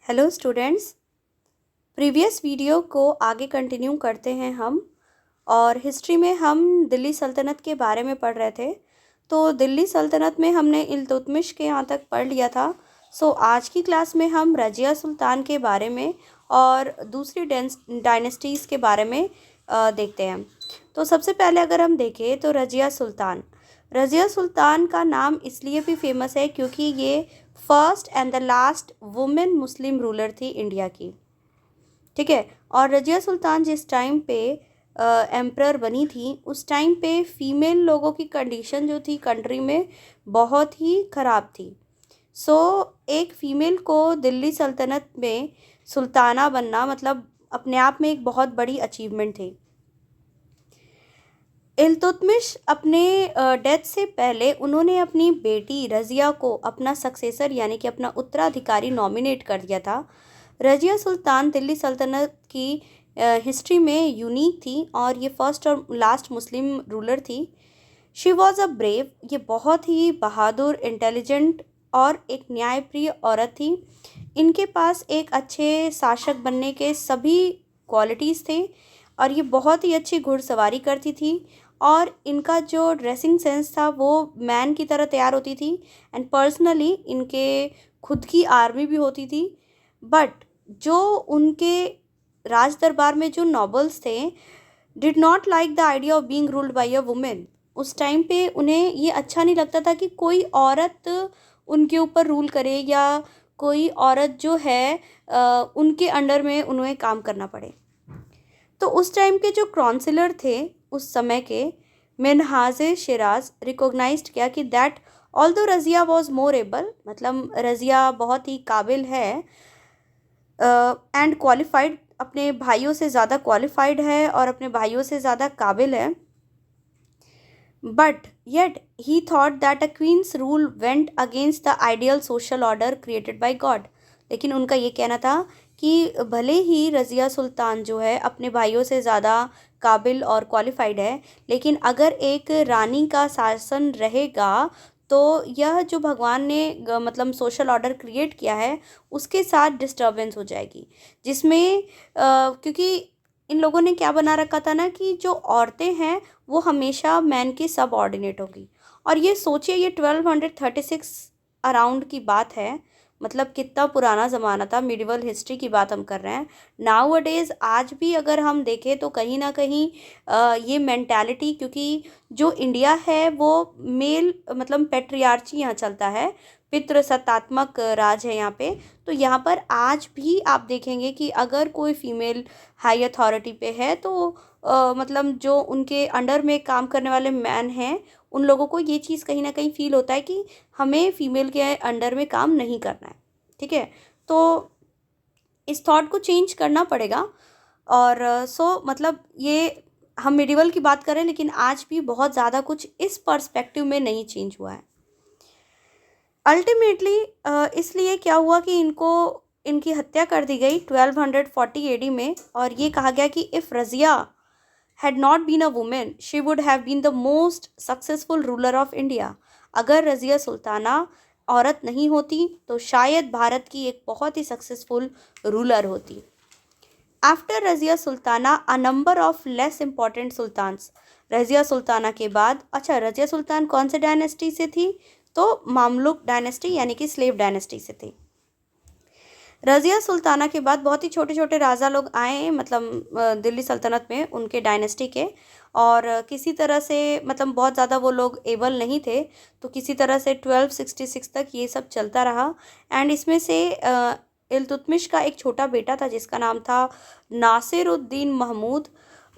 Hello students. Previous video को आगे continue करते हैं हम। और हिस्ट्री में हम दिल्ली सल्तनत के बारे में पढ़ रहे थे। तो दिल्ली सल्तनत में हमने इल्तुतमिश के यहाँ तक पढ़ लिया था। आज की क्लास में हम रजिया सुल्तान के बारे में और दूसरी डायनेस्टीज़ के बारे में देखते हैं। तो सबसे पहले अगर हम देखें तो रजिया सुल्तान का नाम इसलिए भी फेमस है क्योंकि ये first and the last women Muslim ruler थी इंडिया की। ठीक है। और रजिया सुल्तान जिस टाइम पे एम्प्रर बनी थी उस टाइम पे फीमेल लोगों की कंडीशन जो थी कंट्री में बहुत ही ख़राब थी। एक फ़ीमेल को दिल्ली सल्तनत में सुल्ताना बनना मतलब अपने आप में एक बहुत बड़ी अचीवमेंट थी। इल्तुतमिश अपने डेथ से पहले उन्होंने अपनी बेटी रज़िया को अपना सक्सेसर यानी कि अपना उत्तराधिकारी नॉमिनेट कर दिया था। रज़िया सुल्तान दिल्ली सल्तनत की हिस्ट्री में यूनिक थी और ये फर्स्ट और लास्ट मुस्लिम रूलर थी। शी वॉज अ ब्रेव, ये बहुत ही बहादुर, इंटेलिजेंट और एक न्यायप्रिय औरत थी। इनके पास एक अच्छे शासक बनने के सभी क्वालिटीज़ थे और ये बहुत ही अच्छी घुड़सवारी करती थी और इनका जो ड्रेसिंग सेंस था वो मैन की तरह तैयार होती थी। एंड पर्सनली इनके खुद की आर्मी भी होती थी। बट जो उनके राज दरबार में जो नॉबल्स थे did not like the idea of being ruled by a women. उस टाइम पे उन्हें ये अच्छा नहीं लगता था कि कोई औरत उनके ऊपर रूल करे या कोई औरत जो है उनके अंडर में उन्हें काम करना पड़े। तो उस टाइम के जो काउंसिलर थे उस समय के मिन्हाज शिराज रिकॉग्नाइज्ड किया कि that although Razia was more able, मतलब रज़िया बहुत ही काबिल है एंड क्वालिफाइड, अपने भाइयों से ज़्यादा क्वालिफाइड है और अपने भाइयों से ज़्यादा काबिल है। But yet he thought that a queen's rule went against the ideal social order created by God. लेकिन उनका ये कहना था कि भले ही रज़िया सुल्तान जो है अपने भाइयों से ज़्यादा काबिल और क्वालिफाइड है, लेकिन अगर एक रानी का शासन रहेगा तो यह जो भगवान ने मतलब सोशल ऑर्डर क्रिएट किया है उसके साथ डिस्टर्बेंस हो जाएगी, जिसमें क्योंकि इन लोगों ने क्या बना रखा था ना कि जो औरतें हैं वो हमेशा मैन की सबऑर्डिनेट होगी। और ये सोचिए ये 1236 अराउंड की बात है, मतलब कितना पुराना ज़माना था, मिडिवल हिस्ट्री की बात हम कर रहे हैं। नाउ अडेज आज भी अगर हम देखें तो कहीं ना कहीं ये मेंटालिटी, क्योंकि जो इंडिया है वो मेल मतलब पेट्रियार्ची यहाँ चलता है, पितृसत्तात्मक राज है यहाँ पे। तो यहाँ पर आज भी आप देखेंगे कि अगर कोई फीमेल हाई अथॉरिटी पे है तो मतलब जो उनके अंडर में काम करने वाले मैन हैं उन लोगों को ये चीज़ कहीं ना कहीं फील होता है कि हमें फीमेल के अंडर में काम नहीं करना है। ठीक है। तो इस थॉट को चेंज करना पड़ेगा। और मतलब ये हम मिडिवल की बात करें लेकिन आज भी बहुत ज़्यादा कुछ इस पर्सपेक्टिव में नहीं चेंज हुआ है। अल्टीमेटली इसलिए क्या हुआ कि इनकी हत्या कर दी गई 1240 एडी में। और ये कहा गया कि if Razia had not been a woman, she would have been the most successful ruler of India. अगर रज़िया सुल्ताना औरत नहीं होती तो शायद भारत की एक बहुत ही सक्सेसफुल रूलर होती। After Razia Sultana a number of less important sultans. Razia Sultana के बाद, अच्छा रज़िया सुल्तान कौन से डायनेस्टी से थी? तो मामलुक डायनेस्टी यानी कि स्लेव डायनेस्टी से थी। रज़िया सुल्ताना के बाद बहुत ही छोटे छोटे राजा लोग आए, मतलब दिल्ली सल्तनत में उनके डायनेस्टी के। और किसी तरह से मतलब बहुत ज़्यादा वो लोग एबल नहीं थे, तो किसी तरह से 1266 तक ये सब चलता रहा। एंड इसमें से इल्तुतमिश का एक छोटा बेटा था जिसका नाम था नासिरुद्दीन महमूद।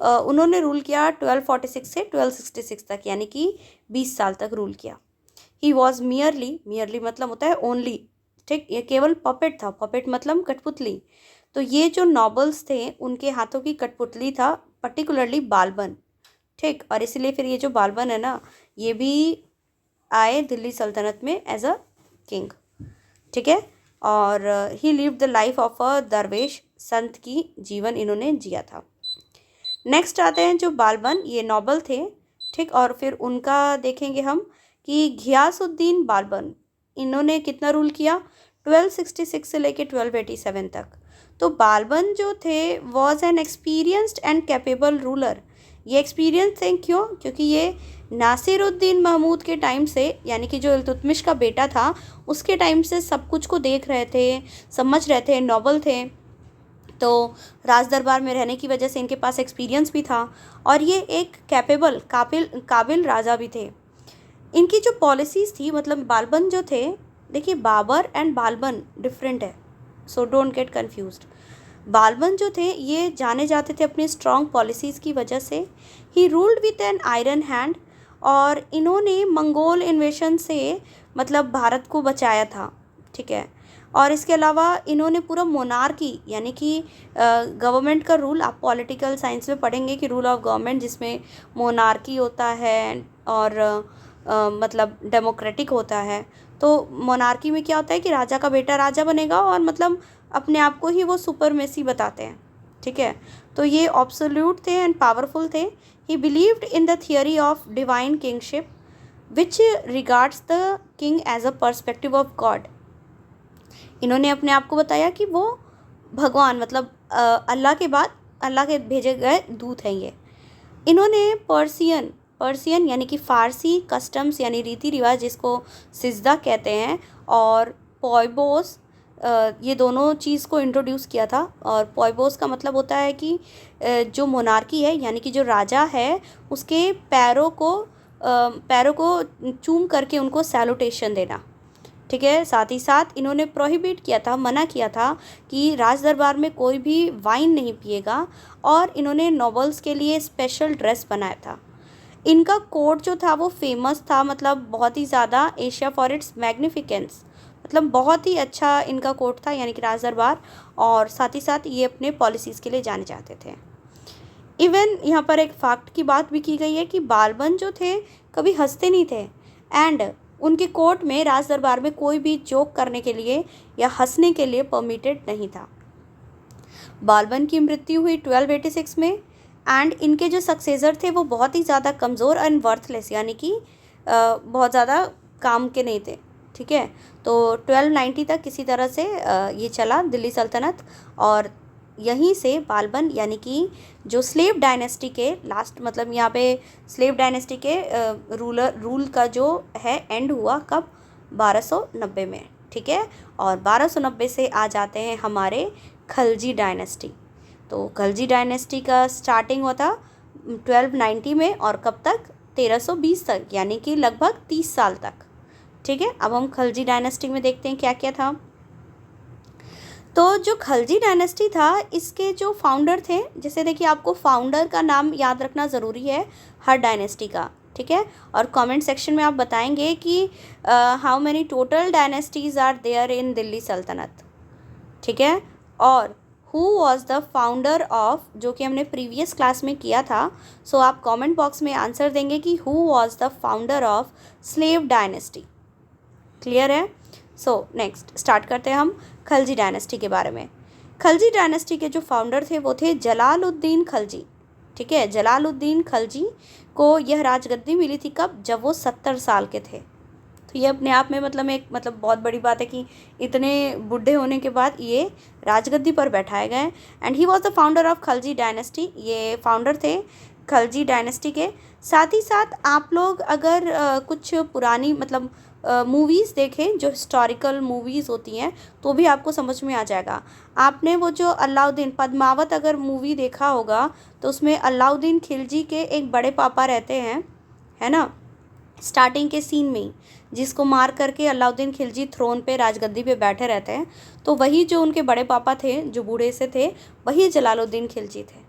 उन्होंने रूल किया 1246 से 1266 तक, यानी कि 20 साल तक रूल किया। ही वॉज मियरली मतलब होता है ओनली, ठीक, ये केवल पपेट था। पपेट मतलब कठपुतली। तो ये जो नॉबल्स थे उनके हाथों की कठपुतली था, पर्टिकुलरली बालबन। ठीक। और इसीलिए फिर ये जो बालबन है ना ये भी आए दिल्ली सल्तनत में एज अ किंग। ठीक है। और ही lived the life of a दरवेश, संत की जीवन इन्होंने जिया था। नेक्स्ट आते हैं जो बालबन, ये नॉबल थे। ठीक। और फिर उनका देखेंगे हम कि घियासुद्दीन बालबन, इन्होंने कितना रूल किया? 1266 से लेके 1287 तक। तो बालबन जो थे was an experienced and capable ruler. ये एक्सपीरियंस थे क्यों? क्योंकि ये नासिरुद्दीन महमूद के टाइम से, यानी कि जो इल्तुतमिश का बेटा था उसके टाइम से सब कुछ को देख रहे थे, समझ रहे थे, नॉबल थे। तो राज दरबार में रहने की वजह से इनके पास एक्सपीरियंस भी था और ये एक कैपेबल काबिल राजा भी थे। इनकी जो पॉलिसीज़ थी, मतलब बालबन जो थे, देखिए बाबर एंड बालबन डिफरेंट है, so don't get confused. Balban जो थे ये जाने जाते थे अपनी स्ट्रॉन्ग पॉलिसीज़ की वजह से। He ruled with an iron hand, और इन्होंने मंगोल इन्वेशन से मतलब भारत को बचाया था, ठीक है। और इसके अलावा इन्होंने पूरा मोनार्की, यानी कि गवर्नमेंट का रूल, आप पॉलिटिकल साइंस में पढ़ेंगे कि रूल ऑफ गवर्नमेंट जिसमें मोनार्की होता है और मतलब डेमोक्रेटिक होता है। तो मोनार्की में क्या होता है कि राजा का बेटा राजा बनेगा और मतलब अपने आप को ही वो सुपरमेसी बताते हैं, ठीक है। तो ये ऑब्सोल्यूट थे एंड पावरफुल थे। He believed in the theory of divine kingship which regards the king as a perspective of God. इन्होंने अपने आप को बताया कि वो भगवान, मतलब अल्लाह के बाद अल्लाह के भेजे गए दूत हैं ये। इन्होंने पर्सियन यानी कि फ़ारसी कस्टम्स यानी रीति रिवाज जिसको सिजदा कहते हैं, और पॉयबोस, ये दोनों चीज़ को इंट्रोड्यूस किया था। और पॉयबोस का मतलब होता है कि जो मोनार्की है, यानी कि जो राजा है उसके पैरों को चूम करके उनको सैल्यूटेशन देना, ठीक है। साथ ही साथ इन्होंने प्रोहिबिट किया था, मना किया था कि राज दरबार में कोई भी वाइन नहीं पिएगा, और इन्होंने नॉबल्स के लिए स्पेशल ड्रेस बनाया था। इनका कोट जो था वो फेमस था, मतलब बहुत ही ज़्यादा, एशिया फॉर इट्स मैग्निफिकेंस, मतलब बहुत ही अच्छा इनका कोट था, यानी कि राज दरबार। और साथ ही साथ ये अपने पॉलिसीज़ के लिए जाने जाते थे। इवन यहाँ पर एक फैक्ट की बात भी की गई है कि बालबन जो थे कभी हंसते नहीं थे, एंड उनके कोर्ट में राज दरबार में कोई भी जोक करने के लिए या हंसने के लिए परमिटेड नहीं था। बालबन की मृत्यु हुई 1286 में, एंड इनके जो सक्सेसर थे वो बहुत ही ज़्यादा कमज़ोर एंड वर्थलेस, यानी कि बहुत ज़्यादा काम के नहीं थे, ठीक है। तो 1290 तक किसी तरह से ये चला दिल्ली सल्तनत, और यहीं से बालबन यानी कि जो स्लेव डायनेस्टी के लास्ट, मतलब यहाँ पे स्लेव डायनेस्टी के रूल का जो है एंड हुआ कब, 1290 में, ठीक है। और 1290 से आ जाते हैं हमारे खलजी डायनेस्टी। तो खलजी डायनेस्टी का स्टार्टिंग होता 1290 में, और कब तक, 1320 तक, यानी कि लगभग 30 साल तक, ठीक है। अब हम खलजी डायनेस्टी में देखते हैं क्या क्या था। तो जो खलजी डायनेस्टी था इसके जो फाउंडर थे, जैसे देखिए आपको फाउंडर का नाम याद रखना ज़रूरी है हर डायनेस्टी का, ठीक है। और कमेंट सेक्शन में आप बताएंगे कि how many total dynasties are there in Delhi Sultanat, ठीक है। और who was the founder of, जो कि हमने प्रीवियस क्लास में किया था, सो आप कमेंट बॉक्स में आंसर देंगे कि who was the founder of slave dynasty. Clear है? सो नेक्स्ट स्टार्ट करते हैं हम खलजी डायनेस्टी के बारे में। खलजी डायनेस्टी के जो फाउंडर थे वो थे जलालुद्दीन खलजी, ठीक है। जलालुद्दीन खलजी को यह राजगद्दी मिली थी कब, जब वो 70 साल के थे। तो ये अपने आप में मतलब बहुत बड़ी बात है कि इतने बूढ़े होने के बाद ये राजगद्दी पर बैठाए गए। And he was the founder of Khalji dynasty, ये फाउंडर थे खलजी डायनेस्टी के। साथ ही साथ आप लोग अगर कुछ पुरानी मतलब मूवीज़ देखें, जो हिस्टोरिकल मूवीज़ होती हैं, तो भी आपको समझ में आ जाएगा। आपने वो जो अलाउद्दीन पद्मावत अगर मूवी देखा होगा, तो उसमें अलाउद्दीन खिलजी के एक बड़े पापा रहते हैं, है ना, स्टार्टिंग के सीन में ही, जिसको मार करके अलाउद्दीन खिलजी थ्रोन पे राजगद्दी पे बैठे रहते हैं। तो वही जो उनके बड़े पापा थे, जो बूढ़े से थे, वही जलालुद्दीन खिलजी थे,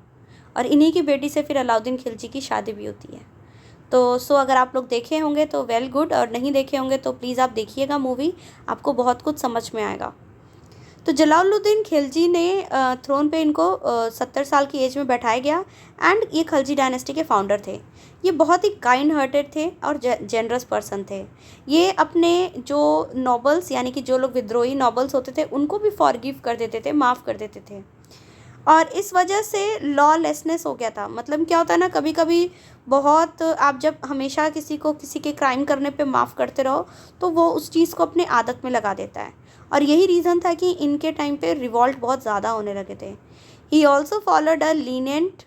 और इन्हीं की बेटी से फिर अलाउद्दीन खिलजी की शादी भी होती है। तो अगर आप लोग देखे होंगे तो वेल गुड, और नहीं देखे होंगे तो प्लीज़ आप देखिएगा मूवी, आपको बहुत कुछ समझ में आएगा। तो जलालुद्दीन खिलजी ने थ्रोन पे इनको 70 साल की एज में बैठाया गया, एंड ये खलजी डायनेस्टी के फाउंडर थे। ये बहुत ही काइंड हार्टेड थे और जेनरस पर्सन थे। ये अपने जो नॉबल्स, यानी कि जो लोग विद्रोही नॉबल्स होते थे, उनको भी फॉरगिव कर देते थे, माफ़ कर देते थे। और इस वजह से लॉलेसनेस हो गया था। मतलब क्या होता है ना, कभी कभी बहुत आप जब हमेशा किसी को किसी के क्राइम करने पे माफ़ करते रहो तो वो उस चीज़ को अपने आदत में लगा देता है। और यही रीज़न था कि इनके टाइम पे रिवॉल्ट बहुत ज़्यादा होने लगे थे। He also followed a lenient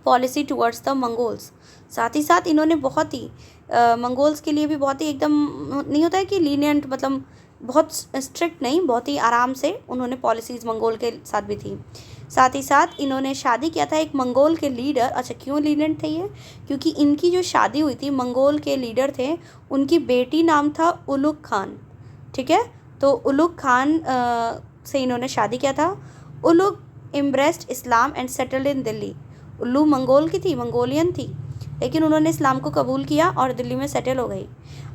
policy towards the Mongols. साथ ही साथ इन्होंने बहुत ही मंगोल्स के लिए भी बहुत ही एकदम नहीं होता है कि लीनियंट, मतलब बहुत स्ट्रिक्ट नहीं, बहुत ही आराम से उन्होंने पॉलिसीज़ मंगोल के साथ भी थी। साथ ही साथ इन्होंने शादी किया था एक मंगोल के लीडर। अच्छा, क्यों लीनियंट थे ये? क्योंकि इनकी जो शादी हुई थी, मंगोल के लीडर थे, उनकी बेटी नाम था उलुग खान। ठीक है, तो उलुग खान से इन्होंने शादी किया था। Ulugh embraced Islam and settled in Delhi. उल्लू मंगोल की थी, मंगोलियन थी, लेकिन उन्होंने इस्लाम को कबूल किया और दिल्ली में सेटल हो गई।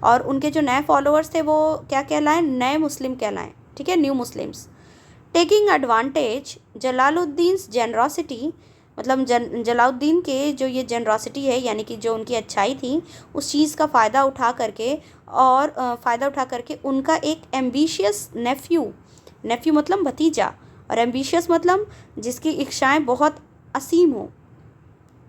और उनके जो नए फॉलोअर्स थे वो क्या कहलाएं? नए मुस्लिम कहलाएं। ठीक है, new Muslims. Taking advantage Jalaluddin generosity, मतलब जलालुद्दीन के जो ये जेनरॉसिटी है, यानी कि जो उनकी अच्छाई थी, उस चीज़ का फ़ायदा उठा करके और फ़ायदा उठा करके उनका एक एम्बिशियस नेफ्यू मतलब भतीजा, और एम्बिशियस मतलब जिसकी इच्छाएं बहुत असीम हो।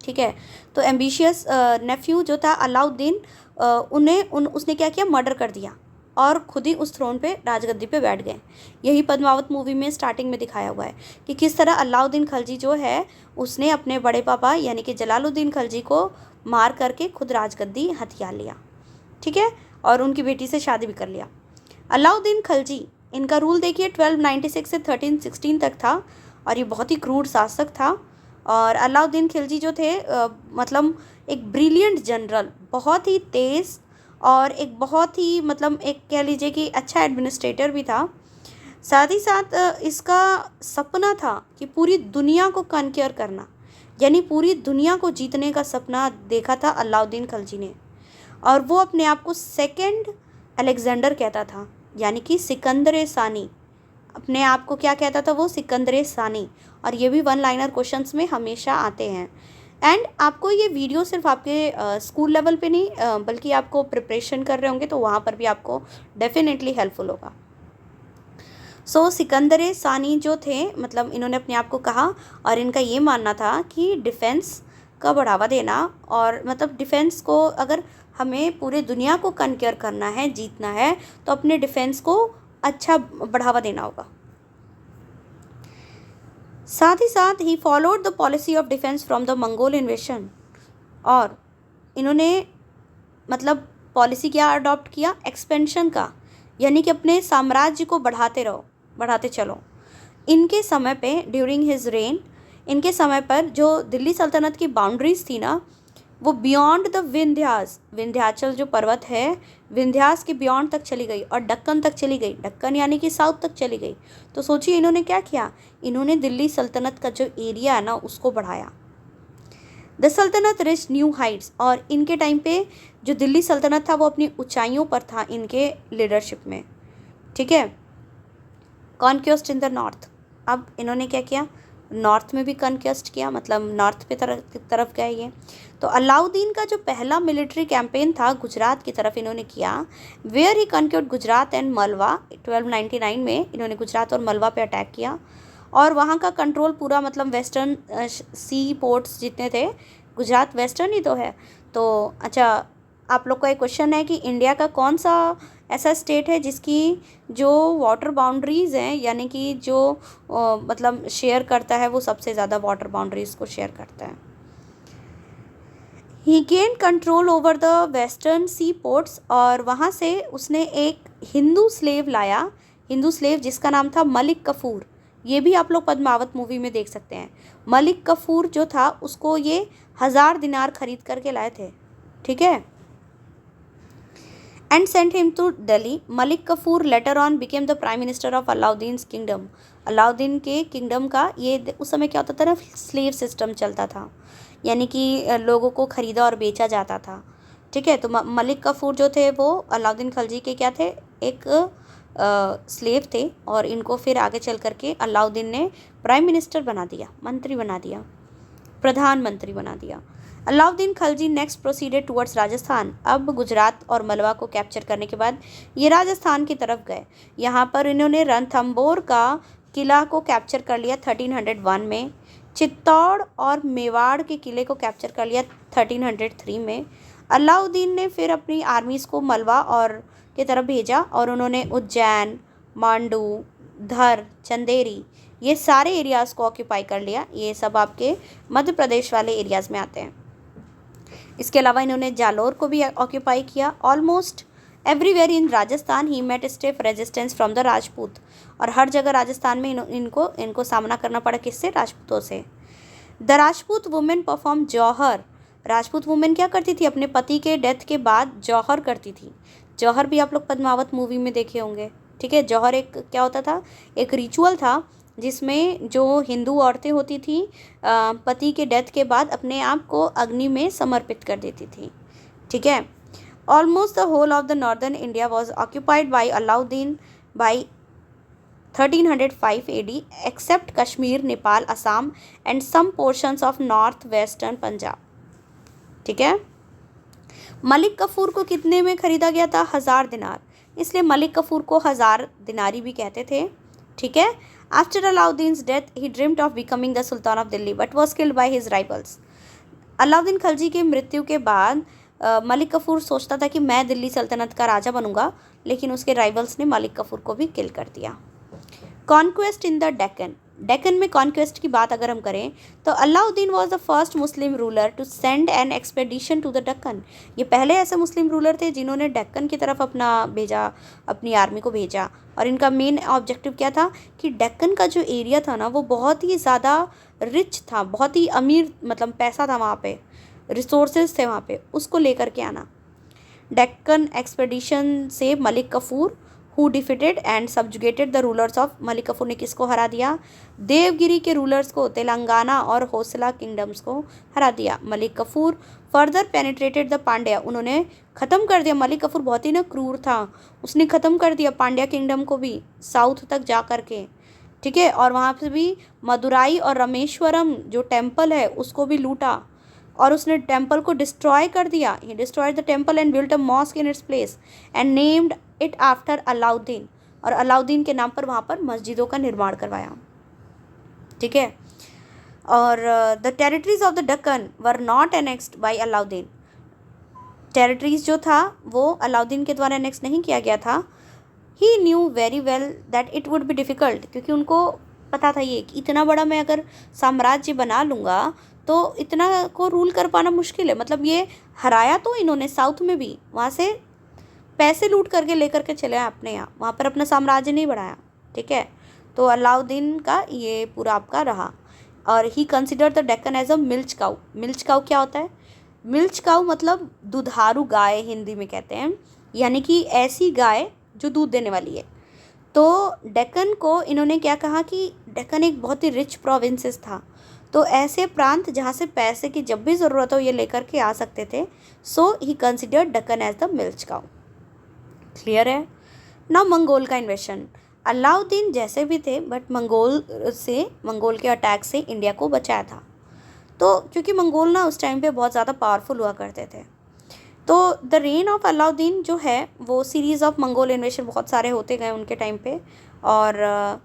ठीक है, तो एम्बिशियस नेफ्यू जो था अलाउद्दीन, उसने क्या किया? मर्डर कर दिया और खुद ही उस थ्रोन पे, राजगद्दी पे बैठ गए। यही पद्मावत मूवी में स्टार्टिंग में दिखाया हुआ है कि किस तरह अलाउद्दीन खलजी जो है उसने अपने बड़े पापा यानी कि जलालुद्दीन खलजी को मार करके खुद राजगद्दी हथिया लिया। ठीक है, और उनकी बेटी से शादी भी कर लिया। अलाउद्दीन खलजी, इनका रूल देखिए 1296 से 1316 तक था और ये बहुत ही क्रूर शासक था। और अलाउद्दीन खिलजी जो थे मतलब एक ब्रिलियंट जनरल, बहुत ही तेज़ और एक बहुत ही मतलब एक कह लीजिए कि अच्छा एडमिनिस्ट्रेटर भी था। साथ ही साथ इसका सपना था कि पूरी दुनिया को कॉन्क्योर करना, यानी पूरी दुनिया को जीतने का सपना देखा था अलाउद्दीन खिलजी ने। और वो अपने आप को सेकंड अलेक्जेंडर कहता था, यानी कि सिकंदर सानी। अपने आप को क्या कहता था वो? सिकंदर सानी। और ये भी वन लाइनर क्वेश्चंस में हमेशा आते हैं। एंड आपको ये वीडियो सिर्फ आपके स्कूल लेवल पे नहीं बल्कि आपको प्रिपरेशन कर रहे होंगे तो वहाँ पर भी आपको डेफिनेटली हेल्पफुल होगा। सो सिकंदर सानी जो थे, मतलब इन्होंने अपने आप को कहा और इनका ये मानना था कि डिफेंस का बढ़ावा देना, और मतलब डिफेंस को अगर हमें पूरे दुनिया को कन्क्योर करना है, जीतना है, तो अपने डिफेंस को अच्छा बढ़ावा देना होगा। साथ ही साथ he followed the policy of defence from the Mongol इन्वेशन। और इन्होंने मतलब पॉलिसी क्या अडॉप्ट किया? एक्सपेंशन का, यानी कि अपने साम्राज्य को बढ़ाते चलो। इनके समय पे ड्यूरिंग हिज रेन, इनके समय पर जो दिल्ली सल्तनत की बाउंड्रीज थी ना, वो बियॉन्ड द विंध्यास, विंध्याचल जो पर्वत है, विंध्यास के बियॉन्ड तक चली गई और दक्कन तक चली गई। दक्कन यानी कि साउथ तक चली गई। तो सोचिए इन्होंने क्या किया? इन्होंने दिल्ली सल्तनत का जो एरिया है ना उसको बढ़ाया। द सल्तनत रिच न्यू हाइट्स, और इनके टाइम पे जो दिल्ली सल्तनत था वो अपनी ऊंचाइयों पर था इनके लीडरशिप में। ठीक है, कॉन्क्वेस्ट इन द नॉर्थ। अब इन्होंने क्या किया? नॉर्थ में भी कॉन्क्वेस्ट किया, मतलब नॉर्थ पे तरफ गए ये। तो अलाउद्दीन का जो पहला मिलिट्री कैंपेन था गुजरात की तरफ इन्होंने किया, वेयर ही कॉन्क्योर्ड गुजरात एंड मलवा। 1299 में इन्होंने गुजरात और मलवा पे अटैक किया और वहाँ का कंट्रोल पूरा, मतलब वेस्टर्न सी पोर्ट्स जितने थे, गुजरात वेस्टर्न ही तो है। तो अच्छा, आप लोग का एक क्वेश्चन है कि इंडिया का कौन सा ऐसा स्टेट है जिसकी जो वाटर बाउंड्रीज़ हैं, यानी कि जो मतलब शेयर करता है, वो सबसे ज़्यादा वाटर बाउंड्रीज़ को शेयर करता है। He gain control over the western sea ports, और वहाँ से उसने एक हिंदू स्लेव लाया, हिंदू स्लेव जिसका नाम था मलिक कफूर। ये भी आप लोग पद्मावत मूवी में देख सकते हैं। मलिक कफूर जो था उसको ये 1000 दिनार खरीद करके लाए थे। ठीक है, and sent him to Delhi. Malik Kafur later on became the prime minister of Alauddin kingdom. Alauddin के किंगडम का ये उस समय क्या होता था ना, स्लेव सिस्टम चलता था, यानी कि लोगों को ख़रीदा और बेचा जाता था। ठीक है, तो मलिक कफूर जो थे वो अलाउद्दीन खलजी के क्या थे? एक स्लेव थे, और इनको फिर आगे चल करके अलाउद्दीन ने प्राइम मिनिस्टर बना दिया, मंत्री बना दिया, प्रधानमंत्री बना दिया। Alauddin Khalji next proceeded towards Rajasthan. अब गुजरात और मलवा को कैप्चर करने के बाद ये राजस्थान की तरफ गए। यहाँ पर इन्होंने रणथंबोर का किला को कैप्चर कर लिया 1301 में। चित्तौड़ और मेवाड़ के किले को कैप्चर कर लिया 1303 में। अलाउद्दीन ने फिर अपनी आर्मीज़ को मलवा और की तरफ भेजा और उन्होंने उज्जैन, मांडू, धर, चंदेरी ये सारे एरियाज़ को ऑक्यूपाई कर लिया। ये सब आपके मध्य प्रदेश वाले एरियाज़ में आते हैं। इसके अलावा इन्होंने जालोर को भी ऑक्यूपाई किया। Almost everywhere in Rajasthan he met stiff resistance from the Rajput, और हर जगह राजस्थान में इनको सामना करना पड़ा, किससे? राजपूतों से। The Rajput women perform jauhar. Rajput women क्या करती थी? अपने पति के डेथ के बाद जौहर करती थी। जौहर भी आप लोग पद्मावत मूवी में देखे होंगे, ठीक है। जौहर एक क्या होता था? एक रिचुअल था जिसमें जो हिंदू औरतें होती थी पति के डेथ के बाद अपने आप को अग्नि में समर्पित कर देती थी, ठीक है। Almost the whole of the northern India was occupied by Alauddin by 1305 AD except Kashmir, Nepal, Assam and some portions of north western Punjab, ठीक है। मलिक कफूर को कितने में खरीदा गया था? 1000 दिनार, इसलिए मलिक कफूर को 1000 दिनारी भी कहते थे, ठीक है। After Alauddin's death he dreamed of becoming the sultan of Delhi but was killed by his rivals. Alauddin Khalji के मृत्यु के बाद मलिक कफूर सोचता था कि मैं दिल्ली सल्तनत का राजा बनूंगा, लेकिन उसके राइवल्स ने मलिक कफूर को भी किल कर दिया। Conquest in the Deccan. Deccan में कॉन्क्वेस्ट की बात अगर हम करें तो Alauddin was the first Muslim ruler to send an expedition to the Deccan. ये पहले ऐसे मुस्लिम रूलर थे जिन्होंने डेक्कन की तरफ अपनी आर्मी को भेजा, और इनका मेन ऑब्जेक्टिव क्या था कि डेक्कन का जो एरिया था ना वो बहुत ही ज़्यादा रिच था, बहुत ही अमीर, मतलब पैसा था वहाँ पे, रिसोर्सेज थे वहाँ पे, उसको लेकर के आना। डेक्कन एक्सपेडिशन से Malik Kafur who defeated and subjugated the rulers of. Malik Kafur ने किसको हरा दिया? देवगिरी के रूलर्स को, तेलंगाना और होसला किंगडम्स को हरा दिया। Malik Kafur further penetrated the Pandya. उन्होंने ख़त्म कर दिया, मलिक कफूर बहुत ही ना क्रूर था, उसने ख़त्म कर दिया पांड्या किंगडम को भी साउथ तक जा कर के, ठीक है। और वहाँ पे भी मदुराई और रामेश्वरम जो टेम्पल है उसको भी लूटा, और उसने टेम्पल को डिस्ट्रॉय कर दिया। He destroyed the temple and built a mosque in its place and named it after Alauddin, और अलाउद्दीन के नाम पर वहाँ पर मस्जिदों का निर्माण करवाया, ठीक है। और the territories of the Deccan were not annexed by Alauddin. Territories जो था वो अलाउद्दीन के द्वारा एनेक्स नहीं किया गया था। He knew very well that it would be difficult, क्योंकि उनको पता था ये कि इतना बड़ा मैं अगर साम्राज्य बना लूँगा तो इतना को रूल कर पाना मुश्किल है। मतलब ये हराया तो इन्होंने साउथ में भी, वहाँ से पैसे लूट करके लेकर के चले आए अपने यहाँ, वहाँ पर अपना साम्राज्य नहीं बढ़ाया, ठीक है। तो अलाउद्दीन का ये पूरा आपका रहा। और he consider the Deccan as a milch cow. Milch cow क्या होता है? मिल्च काउ मतलब दुधारू गाय हिंदी में कहते हैं, यानी कि ऐसी गाय जो दूध देने वाली है। तो डेक्कन को इन्होंने क्या कहा कि डेक्कन एक बहुत ही रिच प्रोविंसेस था, तो ऐसे प्रांत जहाँ से पैसे की जब भी ज़रूरत हो ये लेकर के आ सकते थे। So he considered Deccan as the milch cow. Clear है ना? मंगोल का इन्वेशन। अलाउद्दीन जैसे भी थे बट मंगोल के अटैक से इंडिया को बचाया था। तो क्योंकि मंगोल ना उस टाइम पे बहुत ज़्यादा पावरफुल हुआ करते थे, तो द रेन ऑफ अलाउद्दीन जो है वो सीरीज़ ऑफ मंगोल इन्वेशन बहुत सारे होते गए उनके टाइम पे। और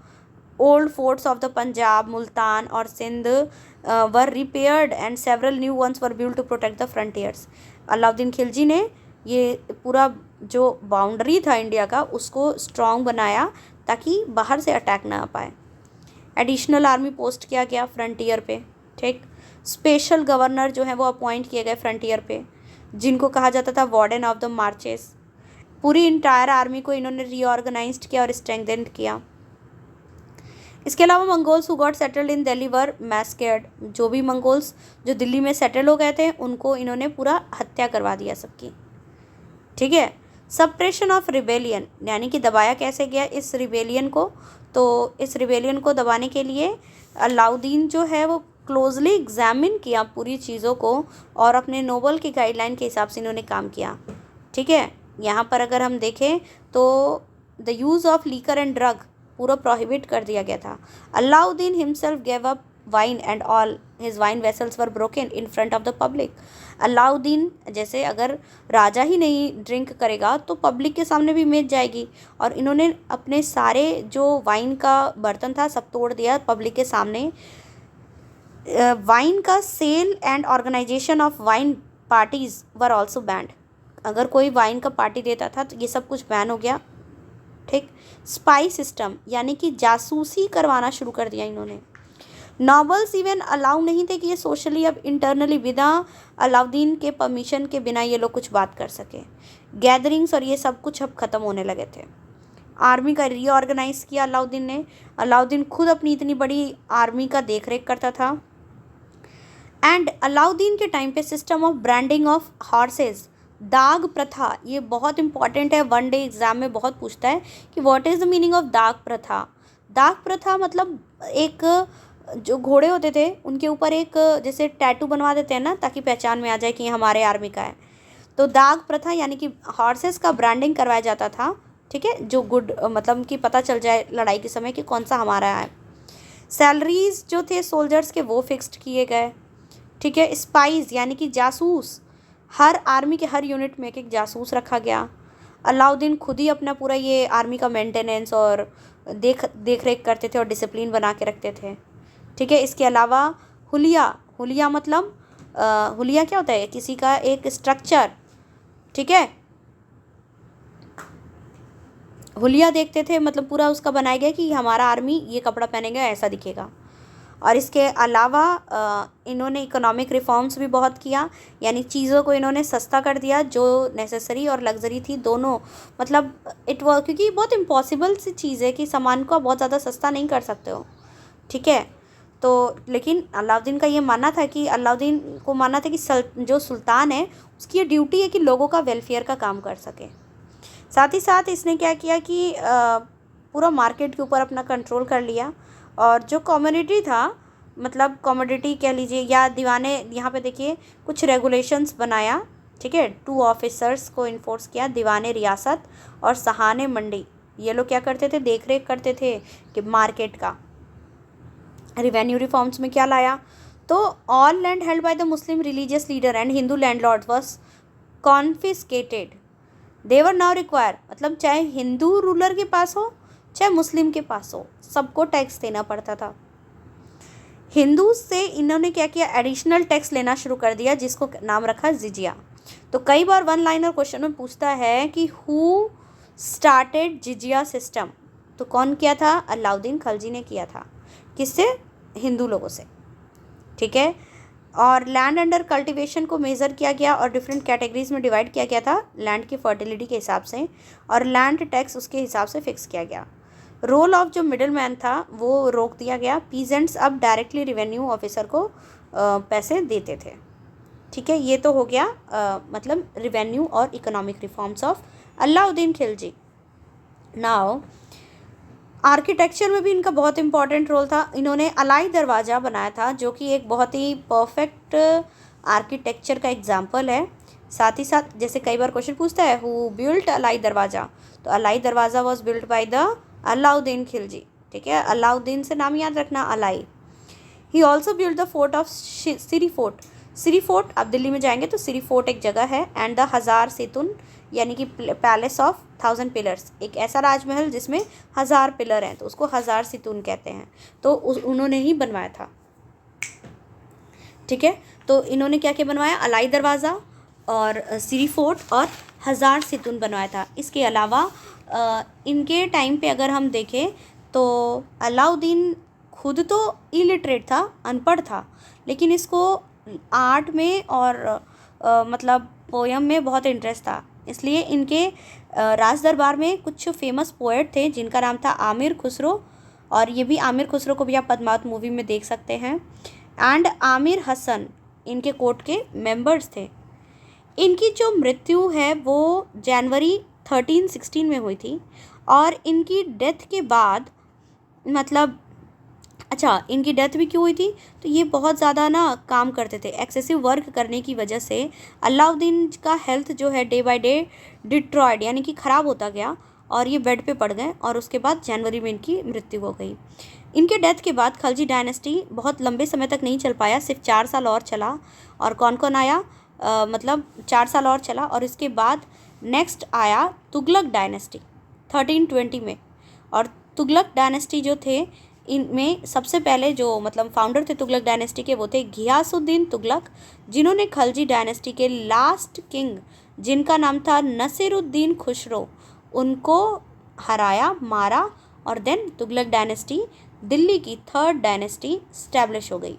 old forts of the Punjab, Multan और Sindh were repaired and several new ones were build to protect the frontiers. Alauddin Khilji ने ये पूरा जो बाउंड्री था इंडिया का उसको स्ट्रॉन्ग बनाया ताकि बाहर से अटैक ना आ पाए। एडिशनल आर्मी पोस्ट किया गया फ्रंटियर पे, ठीक। स्पेशल गवर्नर जो है वो अपॉइंट किए गए फ्रंटियर पे, जिनको कहा जाता था वार्डन ऑफ द मार्चेस। पूरी इंटायर आर्मी को इन्होंने रीऑर्गेनाइज्ड किया और स्ट्रेंथेंड किया। इसके अलावा Mongols who got settled in Delhi were massacred. जो भी मंगोल्स जो दिल्ली में सेटल हो गए थे उनको इन्होंने पूरा हत्या करवा दिया सबकी, ठीक है। सप्रेशन ऑफ रिबेलियन, यानी कि दबाया कैसे गया इस रिबेलियन को? तो इस रिबेलियन को दबाने के लिए अलाउद्दीन जो है वो क्लोजली एग्जामिन किया पूरी चीज़ों को और अपने नोबल की गाइडलाइन के हिसाब से इन्होंने काम किया, ठीक है। यहाँ पर अगर हम देखें तो the use of liquor and drug पूरा प्रोहिबिट कर दिया गया था। Alauddin himself gave up wine and all his wine vessels were broken in front of the public. Alauddin, जैसे अगर राजा ही नहीं ड्रिंक करेगा तो पब्लिक के सामने भी इमेज जाएगी, और इन्होंने अपने सारे जो वाइन का बर्तन था सब तोड़ दिया पब्लिक के सामने. वाइन का sale and organisation of wine parties were also banned. अगर कोई वाइन का पार्टी देता था तो ये सब कुछ बैन हो गया. ठीक. स्पाई सिस्टम यानी कि जासूसी करवाना शुरू कर दिया इन्होंने. नॉबल्स इवन अलाउ नहीं थे कि ये सोशली अब इंटरनली बिना अलाउद्दीन के परमिशन के बिना ये लोग कुछ बात कर सके. गैदरिंग्स और ये सब कुछ अब ख़त्म होने लगे थे. आर्मी का रीऑर्गेनाइज किया अलाउद्दीन ने. अलाउद्दीन खुद अपनी इतनी बड़ी आर्मी का देख रेख करता था. एंड अलाउद्दीन के टाइम पे system of branding of horse's, दाग प्रथा, ये बहुत इंपॉर्टेंट है. वन डे एग्जाम में बहुत पूछता है कि what is the meaning of दाग प्रथा. दाग प्रथा मतलब एक जो घोड़े होते थे उनके ऊपर एक जैसे टैटू बनवा देते हैं ना, ताकि पहचान में आ जाए कि ये हमारे आर्मी का है. तो दाग प्रथा यानी कि हॉर्सेस का ब्रांडिंग करवाया जाता था. ठीक है, जो गुड मतलब कि पता चल जाए लड़ाई के समय कि कौन सा हमारा है. सैलरीज जो थे सोल्जर्स के वो फिक्स्ड किए गए. ठीक है. स्पाइज यानी कि जासूस, हर आर्मी के हर यूनिट में एक एक जासूस रखा गया. अलाउद्दीन खुद ही अपना पूरा ये आर्मी का मेंटेनेंस और देख रेख करते थे और डिसिप्लिन बना के रखते थे. ठीक है. इसके अलावा हुलिया, हुलिया मतलब हुलिया क्या होता है, किसी का एक स्ट्रक्चर. ठीक है. हुलिया देखते थे मतलब पूरा उसका बनाया गया कि हमारा आर्मी ये कपड़ा पहनेगा ऐसा दिखेगा. और इसके अलावा इन्होंने इकोनॉमिक रिफॉर्म्स भी बहुत किया, यानी चीज़ों को इन्होंने सस्ता कर दिया, जो नेसेसरी और लग्जरी थी दोनों. मतलब इट वॉज, क्योंकि बहुत इम्पॉसिबल सी चीज़ है कि सामान को बहुत ज़्यादा सस्ता नहीं कर सकते हो. ठीक है. तो लेकिन अलाउद्दीन का ये मानना था कि अलाउद्दीन को मानना था कि जो सुल्तान है उसकी ये ड्यूटी है कि लोगों का वेलफेयर का काम कर सके. साथ ही साथ इसने क्या किया कि पूरा मार्केट के ऊपर अपना कंट्रोल कर लिया. और जो कम्युनिटी था, मतलब कमोडिटी कह लीजिए या दीवाने, यहाँ पे देखिए कुछ रेगुलेशंस बनाया. ठीक है. 2 ऑफिसर्स को इन्फोर्स किया, दीवाने रियासत और सहाने मंडी. ये लोग क्या करते थे, देख रेख करते थे कि मार्केट का. रिवेन्यू रिफॉर्म्स में क्या लाया, तो all land held by the Muslim religious leader and Hindu landlords was confiscated. They were now require, मतलब चाहे हिंदू रूलर के पास हो चाहे मुस्लिम के पास हो, सबको टैक्स देना पड़ता था. हिंदू से इन्होंने क्या किया, एडिशनल टैक्स लेना शुरू कर दिया, जिसको नाम रखा जिजिया. तो कई बार वन लाइनर क्वेश्चन में पूछता है कि हु स्टार्टेड जिजिया सिस्टम. तो कौन किया था, अलाउद्दीन खलजी ने किया था. किससे, हिंदू लोगों से. ठीक है. और लैंड अंडर कल्टीवेशन को मेज़र किया गया और डिफरेंट कैटेगरीज में डिवाइड किया गया था लैंड की फर्टिलिटी के हिसाब से, और लैंड टैक्स उसके हिसाब से फिक्स किया गया. रोल ऑफ जो मिडिल मैन था वो रोक दिया गया. पीजेंट्स अब डायरेक्टली रिवेन्यू ऑफिसर को पैसे देते थे. ठीक है. ये तो हो गया मतलब रिवेन्यू और economic reforms of Alauddin Khilji. Now architecture में भी इनका बहुत इंपॉर्टेंट रोल था. इन्होंने अलाई दरवाज़ा बनाया था, जो कि एक बहुत ही परफेक्ट आर्किटेक्चर का एग्जाम्पल है. साथ ही साथ जैसे कई बार क्वेश्चन पूछता है हु बिल्ट अलाई दरवाज़ा, तो Alai Darwaza was built by the Alauddin Khilji. ठीक है. अलाउद्दीन से नाम याद रखना, Alai. He also built the fort of Siri fort. Siri fort, आप दिल्ली में जाएंगे तो सिरी फोर्ट एक जगह है. एंड द हजार सेतुन यानी कि पैलेस ऑफ 1000 पिलर्स, एक ऐसा राजमहल जिसमें 1000 पिलर हैं, तो उसको हजार सितून कहते हैं. तो उन्होंने ही बनवाया था. ठीक है. तो इन्होंने क्या क्या बनवाया, अलाई दरवाज़ा और सिरी फोर्ट और 1000 सितून बनवाया था. इसके अलावा इनके टाइम पे अगर हम देखें तो अलाउद्दीन खुद तो इलिटरेट था, अनपढ़ था, लेकिन इसको आर्ट में और मतलब पोयम में बहुत इंटरेस्ट था. इसलिए इनके राज दरबार में कुछ फेमस पोएट थे जिनका नाम था आमिर खुसरो, और ये भी आमिर खुसरो को भी आप पद्मावत मूवी में देख सकते हैं. एंड आमिर हसन इनके कोर्ट के मेंबर्स थे. इनकी जो मृत्यु है वो जनवरी 1316 में हुई थी. और इनकी डेथ के बाद मतलब इनकी डेथ भी क्यों हुई थी, तो ये बहुत ज़्यादा ना काम करते थे, एक्सेसिव वर्क करने की वजह से अलाउद्दीन का हेल्थ जो है डे बाय डे डिट्रॉयड यानी कि ख़राब होता गया. और ये बेड पे पड़ गए और उसके बाद जनवरी में इनकी मृत्यु हो गई। इनके डेथ के बाद खलजी डायनेस्टी बहुत लंबे समय तक नहीं चल पाया, सिर्फ 4 साल और चला। और कौन कौन आया, मतलब 4 साल और चला और इसके बाद नेक्स्ट आया तुगलक डायनेस्टी 1320 में। और तुगलक डायनेस्टी जो थे, इनमें सबसे पहले जो मतलब फाउंडर थे तुगलक डायनेस्टी के, वो थे घियासुद्दीन तुगलक, जिन्होंने खलजी डायनेस्टी के लास्ट किंग, जिनका नाम था नसीरुद्दीन खुसरो, उनको हराया, मारा। और देन तुगलक डायनेस्टी, दिल्ली की 3rd डायनेस्टी स्टैब्लिश हो गई।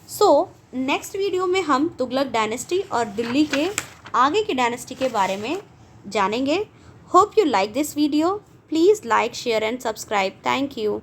सो नेक्स्ट वीडियो में हम तुगलक डायनेस्टी और दिल्ली के आगे की डायनेस्टी के बारे में जानेंगे। Hope you like this video. Please like, share and subscribe. Thank you.